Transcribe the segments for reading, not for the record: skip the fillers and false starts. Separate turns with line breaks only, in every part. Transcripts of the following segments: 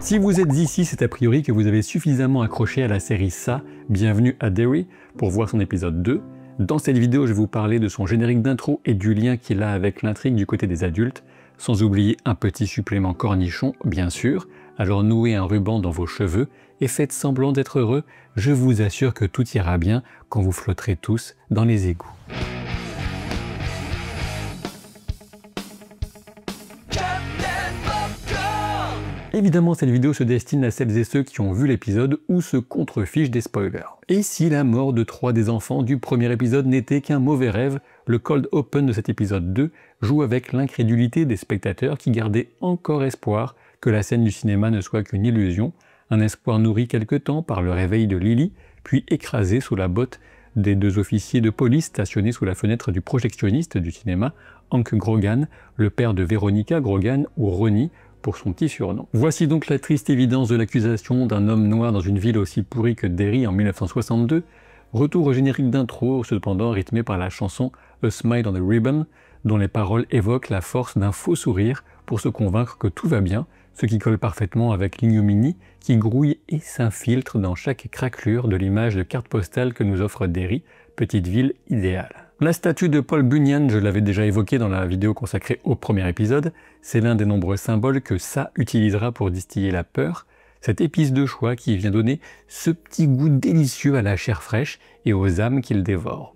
Si vous êtes ici, c'est a priori que vous avez suffisamment accroché à la série Ça, Bienvenue à Derry, pour voir son épisode 2. Dans cette vidéo, je vais vous parler de son générique d'intro et du lien qu'il a avec l'intrigue du côté des adultes, sans oublier un petit supplément cornichon, bien sûr. Alors nouez un ruban dans vos cheveux et faites semblant d'être heureux, je vous assure que tout ira bien quand vous flotterez tous dans les égouts. Évidemment, cette vidéo se destine à celles et ceux qui ont vu l'épisode ou se contrefichent des spoilers. Et si la mort de 3 des enfants du premier épisode n'était qu'un mauvais rêve, le cold open de cet épisode 2 joue avec l'incrédulité des spectateurs qui gardaient encore espoir que la scène du cinéma ne soit qu'une illusion, un espoir nourri quelque temps par le réveil de Lily, puis écrasé sous la botte des 2 officiers de police stationnés sous la fenêtre du projectionniste du cinéma, Hank Grogan, le père de Veronica Grogan ou Ronnie, pour son petit surnom. Voici donc la triste évidence de l'accusation d'un homme noir dans une ville aussi pourrie que Derry en 1962. Retour au générique d'intro, cependant rythmé par la chanson A Smile on a Ribbon, dont les paroles évoquent la force d'un faux sourire pour se convaincre que tout va bien, ce qui colle parfaitement avec l'ignominie qui grouille et s'infiltre dans chaque craquelure de l'image de carte postale que nous offre Derry, petite ville idéale. La statue de Paul Bunyan, je l'avais déjà évoqué dans la vidéo consacrée au premier épisode, c'est l'un des nombreux symboles que Ça utilisera pour distiller la peur, cette épice de choix qui vient donner ce petit goût délicieux à la chair fraîche et aux âmes qu'il dévore.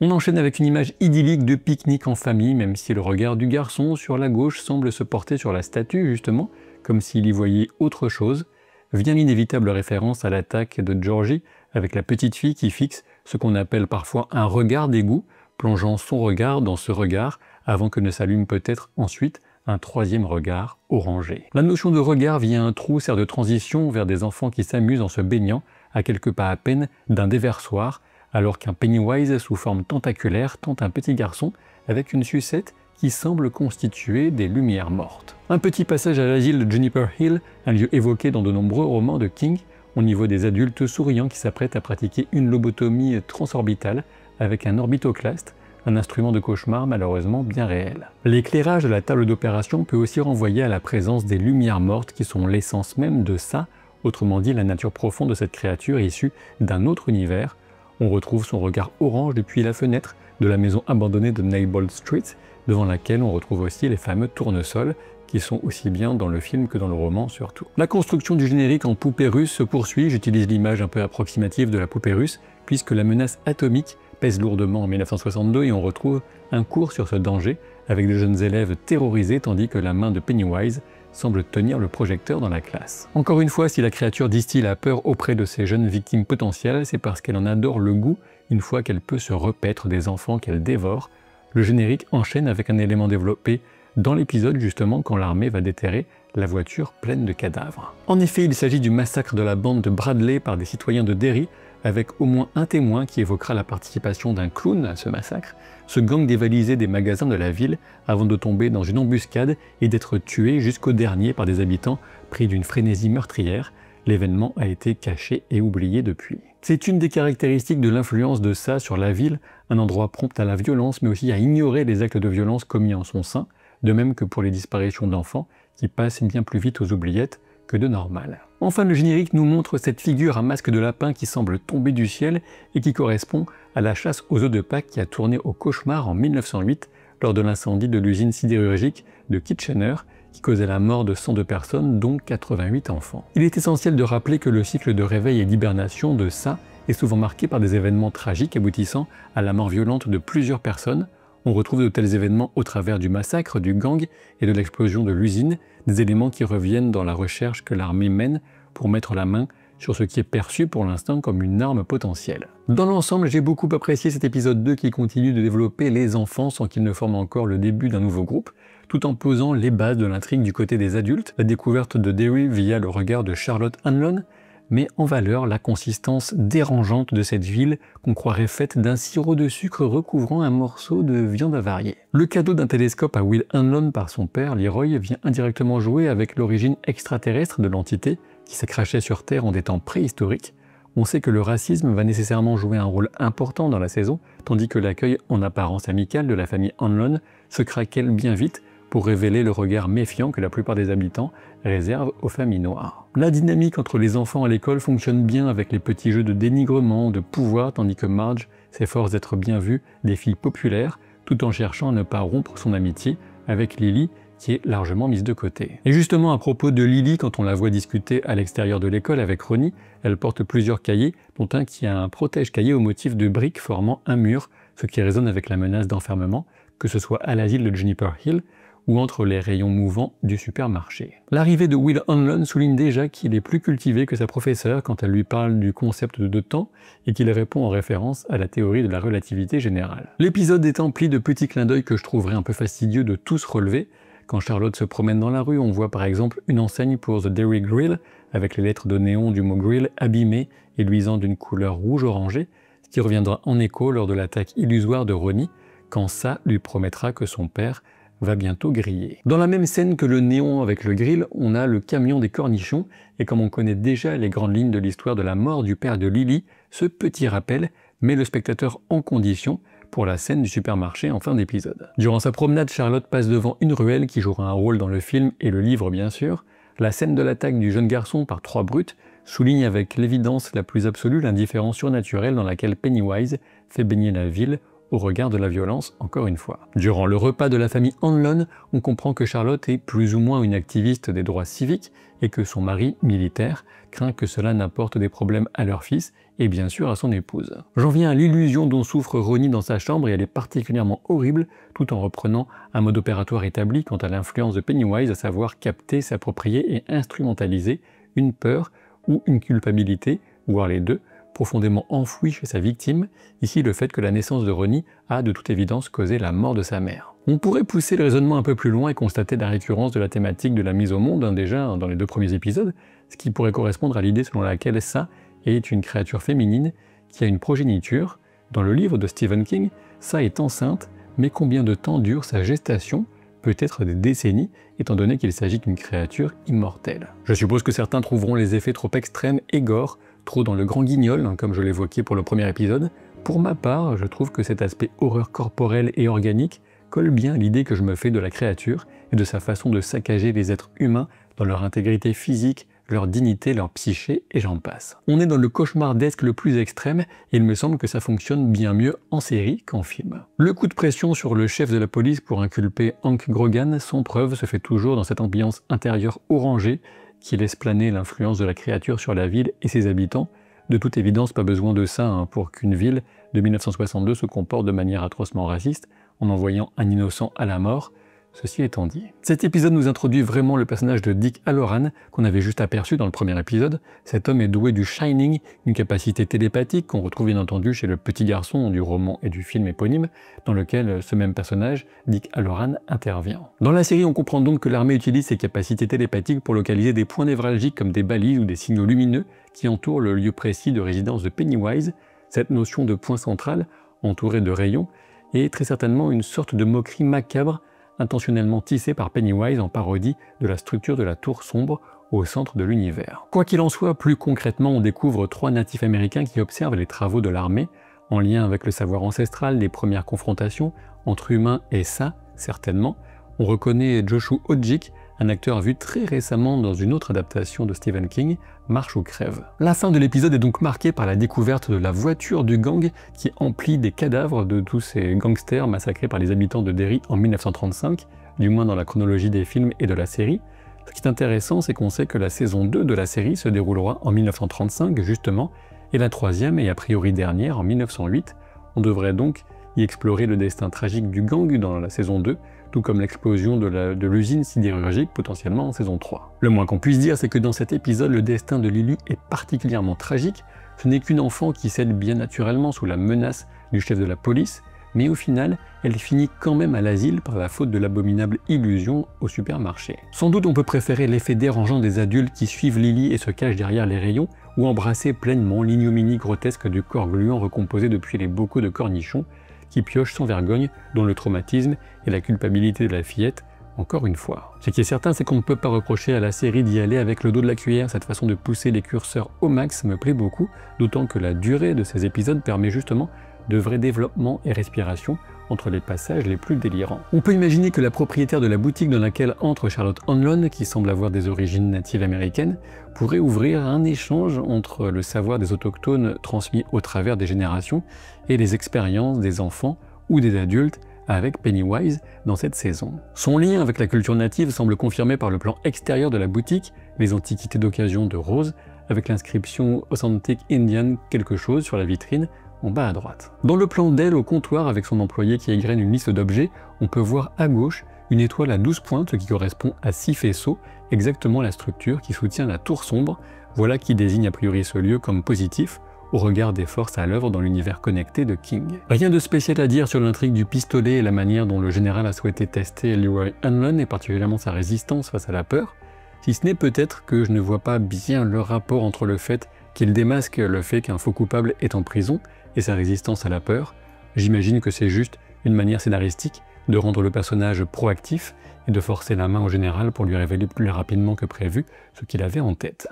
On enchaîne avec une image idyllique de pique-nique en famille, même si le regard du garçon sur la gauche semble se porter sur la statue justement, comme s'il y voyait autre chose. Vient l'inévitable référence à l'attaque de Georgie avec la petite fille qui fixe ce qu'on appelle parfois un regard d'égout, plongeant son regard dans ce regard avant que ne s'allume peut-être ensuite un 3e regard orangé. La notion de regard via un trou sert de transition vers des enfants qui s'amusent en se baignant à quelques pas à peine d'un déversoir, alors qu'un Pennywise sous forme tentaculaire tente un petit garçon avec une sucette qui semble constituer des lumières mortes. Un petit passage à l'asile de Juniper Hill, un lieu évoqué dans de nombreux romans de King, au niveau des adultes souriants qui s'apprêtent à pratiquer une lobotomie transorbitale avec un orbitoclaste, un instrument de cauchemar malheureusement bien réel. L'éclairage de la table d'opération peut aussi renvoyer à la présence des lumières mortes qui sont l'essence même de Ça, autrement dit la nature profonde de cette créature issue d'un autre univers. On retrouve son regard orange depuis la fenêtre de la maison abandonnée de Neighbold Street, devant laquelle on retrouve aussi les fameux tournesols, qui sont aussi bien dans le film que dans le roman surtout. La construction du générique en poupée russe se poursuit, j'utilise l'image un peu approximative de la poupée russe, puisque la menace atomique pèse lourdement en 1962 et on retrouve un cours sur ce danger, avec de jeunes élèves terrorisés tandis que la main de Pennywise semble tenir le projecteur dans la classe. Encore une fois, si la créature distille la peur auprès de ces jeunes victimes potentielles, c'est parce qu'elle en adore le goût une fois qu'elle peut se repaître des enfants qu'elle dévore. Le générique enchaîne avec un élément développé dans l'épisode justement quand l'armée va déterrer la voiture pleine de cadavres. En effet, il s'agit du massacre de la bande de Bradley par des citoyens de Derry, avec au moins un témoin qui évoquera la participation d'un clown à ce massacre. Ce gang dévalisait des magasins de la ville avant de tomber dans une embuscade et d'être tué jusqu'au dernier par des habitants pris d'une frénésie meurtrière. L'événement a été caché et oublié depuis. C'est une des caractéristiques de l'influence de Ça sur la ville, un endroit prompt à la violence mais aussi à ignorer les actes de violence commis en son sein, de même que pour les disparitions d'enfants qui passent bien plus vite aux oubliettes que de normal. Enfin, le générique nous montre cette figure à masque de lapin qui semble tomber du ciel et qui correspond à la chasse aux œufs de Pâques qui a tourné au cauchemar en 1908 lors de l'incendie de l'usine sidérurgique de Kitchener qui causait la mort de 102 personnes dont 88 enfants. Il est essentiel de rappeler que le cycle de réveil et d'hibernation de Ça est souvent marqué par des événements tragiques aboutissant à la mort violente de plusieurs personnes. On retrouve de tels événements au travers du massacre, du gang et de l'explosion de l'usine, des éléments qui reviennent dans la recherche que l'armée mène pour mettre la main sur ce qui est perçu pour l'instant comme une arme potentielle. Dans l'ensemble, j'ai beaucoup apprécié cet épisode 2 qui continue de développer les enfants sans qu'ils ne forment encore le début d'un nouveau groupe, tout en posant les bases de l'intrigue du côté des adultes, la découverte de Derry via le regard de Charlotte Hanlon, met en valeur la consistance dérangeante de cette ville qu'on croirait faite d'un sirop de sucre recouvrant un morceau de viande avariée. Le cadeau d'un télescope à Will Hanlon par son père, Leroy, vient indirectement jouer avec l'origine extraterrestre de l'entité qui s'est crachée sur Terre en des temps préhistoriques. On sait que le racisme va nécessairement jouer un rôle important dans la saison, tandis que l'accueil en apparence amical de la famille Hanlon se craquelle bien vite pour révéler le regard méfiant que la plupart des habitants réservent aux familles noires. La dynamique entre les enfants à l'école fonctionne bien avec les petits jeux de dénigrement, de pouvoir, tandis que Marge s'efforce d'être bien vue des filles populaires, tout en cherchant à ne pas rompre son amitié avec Lily, qui est largement mise de côté. Et justement, à propos de Lily, quand on la voit discuter à l'extérieur de l'école avec Ronnie, elle porte plusieurs cahiers, dont un qui a un protège-cahier au motif de briques formant un mur, ce qui résonne avec la menace d'enfermement, que ce soit à l'asile de Juniper Hill ou entre les rayons mouvants du supermarché. L'arrivée de Will Hanlon souligne déjà qu'il est plus cultivé que sa professeure quand elle lui parle du concept de temps et qu'il répond en référence à la théorie de la relativité générale. L'épisode est empli de petits clins d'œil que je trouverais un peu fastidieux de tous relever. Quand Charlotte se promène dans la rue, on voit par exemple une enseigne pour The Dairy Grill, avec les lettres de néon du mot grill abîmées et luisant d'une couleur rouge-orangée, ce qui reviendra en écho lors de l'attaque illusoire de Ronnie, quand ça lui promettra que son père va bientôt griller. Dans la même scène que le néon avec le grill, on a le camion des cornichons, et comme on connaît déjà les grandes lignes de l'histoire de la mort du père de Lily, ce petit rappel met le spectateur en condition pour la scène du supermarché en fin d'épisode. Durant sa promenade, Charlotte passe devant une ruelle qui jouera un rôle dans le film et le livre bien sûr. La scène de l'attaque du jeune garçon par 3 brutes souligne avec l'évidence la plus absolue l'indifférence surnaturelle dans laquelle Pennywise fait baigner la ville au regard de la violence, encore une fois. Durant le repas de la famille Hanlon, on comprend que Charlotte est plus ou moins une activiste des droits civiques et que son mari, militaire, craint que cela n'apporte des problèmes à leur fils et bien sûr à son épouse. J'en viens à l'illusion dont souffre Ronnie dans sa chambre et elle est particulièrement horrible tout en reprenant un mode opératoire établi quant à l'influence de Pennywise, à savoir capter, s'approprier et instrumentaliser une peur ou une culpabilité, voire les deux, profondément enfoui chez sa victime, ici le fait que la naissance de Ronnie a de toute évidence causé la mort de sa mère. On pourrait pousser le raisonnement un peu plus loin et constater la récurrence de la thématique de la mise au monde, déjà dans les 2 premiers épisodes, ce qui pourrait correspondre à l'idée selon laquelle ça est une créature féminine qui a une progéniture. Dans le livre de Stephen King, ça est enceinte, mais combien de temps dure sa gestation? Peut-être des décennies, étant donné qu'il s'agit d'une créature immortelle. Je suppose que certains trouveront les effets trop extrêmes et gore, trop dans le grand guignol, comme je l'évoquais pour le premier épisode. Pour ma part, je trouve que cet aspect horreur corporelle et organique colle bien à l'idée que je me fais de la créature et de sa façon de saccager les êtres humains dans leur intégrité physique, leur dignité, leur psyché, et j'en passe. On est dans le cauchemardesque le plus extrême, et il me semble que ça fonctionne bien mieux en série qu'en film. Le coup de pression sur le chef de la police pour inculper Hank Grogan sans preuve se fait toujours dans cette ambiance intérieure orangée qui laisse planer l'influence de la créature sur la ville et ses habitants. De toute évidence, pas besoin de ça pour qu'une ville de 1962 se comporte de manière atrocement raciste en envoyant un innocent à la mort. Ceci étant dit. Cet épisode nous introduit vraiment le personnage de Dick Hallorann, qu'on avait juste aperçu dans le premier épisode. Cet homme est doué du Shining, une capacité télépathique qu'on retrouve bien entendu chez le petit garçon du roman et du film éponyme, dans lequel ce même personnage, Dick Hallorann, intervient. Dans la série, on comprend donc que l'armée utilise ses capacités télépathiques pour localiser des points névralgiques comme des balises ou des signaux lumineux qui entourent le lieu précis de résidence de Pennywise. Cette notion de point central, entouré de rayons, est très certainement une sorte de moquerie macabre intentionnellement tissé par Pennywise en parodie de la structure de la tour sombre au centre de l'univers. Quoi qu'il en soit, plus concrètement, on découvre 3 natifs américains qui observent les travaux de l'armée, en lien avec le savoir ancestral des premières confrontations entre humains et ça, certainement. On reconnaît Joshua Hodgick, un acteur vu très récemment dans une autre adaptation de Stephen King, Marche ou crève. La fin de l'épisode est donc marquée par la découverte de la voiture du gang qui emplit des cadavres de tous ces gangsters massacrés par les habitants de Derry en 1935, du moins dans la chronologie des films et de la série. Ce qui est intéressant, c'est qu'on sait que la saison 2 de la série se déroulera en 1935 justement, et la 3e et a priori dernière en 1908. On devrait donc y explorer le destin tragique du gang dans la saison 2, tout comme l'explosion de l'usine sidérurgique potentiellement en saison 3. Le moins qu'on puisse dire, c'est que dans cet épisode, le destin de Lily est particulièrement tragique. Ce n'est qu'une enfant qui cède bien naturellement sous la menace du chef de la police, mais au final, elle finit quand même à l'asile par la faute de l'abominable illusion au supermarché. Sans doute on peut préférer l'effet dérangeant des adultes qui suivent Lily et se cachent derrière les rayons, ou embrasser pleinement l'ignominie grotesque du corps gluant recomposé depuis les bocaux de cornichons, qui pioche sans vergogne, dont le traumatisme et la culpabilité de la fillette, encore une fois. Ce qui est certain, c'est qu'on ne peut pas reprocher à la série d'y aller avec le dos de la cuillère. Cette façon de pousser les curseurs au max me plaît beaucoup, d'autant que la durée de ces épisodes permet justement de vrais développements et respiration entre les passages les plus délirants. On peut imaginer que la propriétaire de la boutique dans laquelle entre Charlotte Hanlon, qui semble avoir des origines natives américaines, pourrait ouvrir un échange entre le savoir des autochtones transmis au travers des générations et les expériences des enfants ou des adultes avec Pennywise dans cette saison. Son lien avec la culture native semble confirmé par le plan extérieur de la boutique, les antiquités d'occasion de Rose, avec l'inscription Authentic Indian quelque chose sur la vitrine en bas à droite. Dans le plan d'elle au comptoir avec son employé qui égrène une liste d'objets, on peut voir à gauche une étoile à 12 pointes, ce qui correspond à 6 faisceaux, exactement la structure qui soutient la tour sombre, voilà qui désigne a priori ce lieu comme positif, au regard des forces à l'œuvre dans l'univers connecté de King. Rien de spécial à dire sur l'intrigue du pistolet et la manière dont le général a souhaité tester Leroy Hanlon et particulièrement sa résistance face à la peur, si ce n'est peut-être que je ne vois pas bien le rapport entre le fait qu'il démasque le fait qu'un faux coupable est en prison et sa résistance à la peur. J'imagine que c'est juste une manière scénaristique de rendre le personnage proactif et de forcer la main au général pour lui révéler plus rapidement que prévu ce qu'il avait en tête.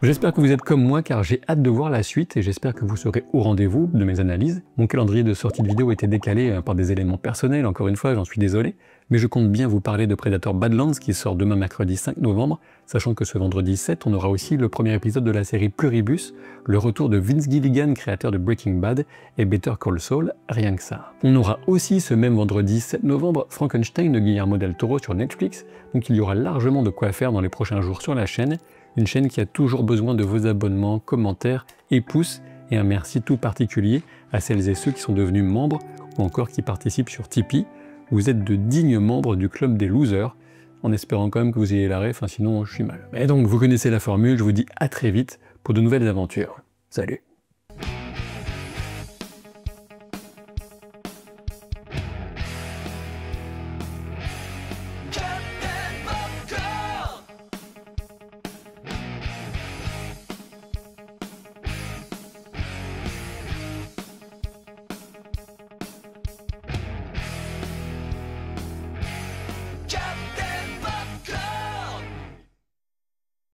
J'espère que vous êtes comme moi car j'ai hâte de voir la suite et j'espère que vous serez au rendez-vous de mes analyses. Mon calendrier de sortie de vidéo était décalé par des éléments personnels, encore une fois j'en suis désolé, mais je compte bien vous parler de Predator Badlands qui sort demain mercredi 5 novembre, sachant que ce vendredi 7 on aura aussi le premier épisode de la série Pluribus, le retour de Vince Gilligan, créateur de Breaking Bad et Better Call Saul, rien que ça. On aura aussi ce même vendredi 7 novembre Frankenstein de Guillermo del Toro sur Netflix, donc il y aura largement de quoi faire dans les prochains jours sur la chaîne, une chaîne qui a toujours besoin de vos abonnements, commentaires et pouces, et un merci tout particulier à celles et ceux qui sont devenus membres ou encore qui participent sur Tipeee. Vous êtes de dignes membres du club des losers, en espérant quand même que vous ayez la ref, sinon je suis mal. Et donc vous connaissez la formule, je vous dis à très vite pour de nouvelles aventures. Salut!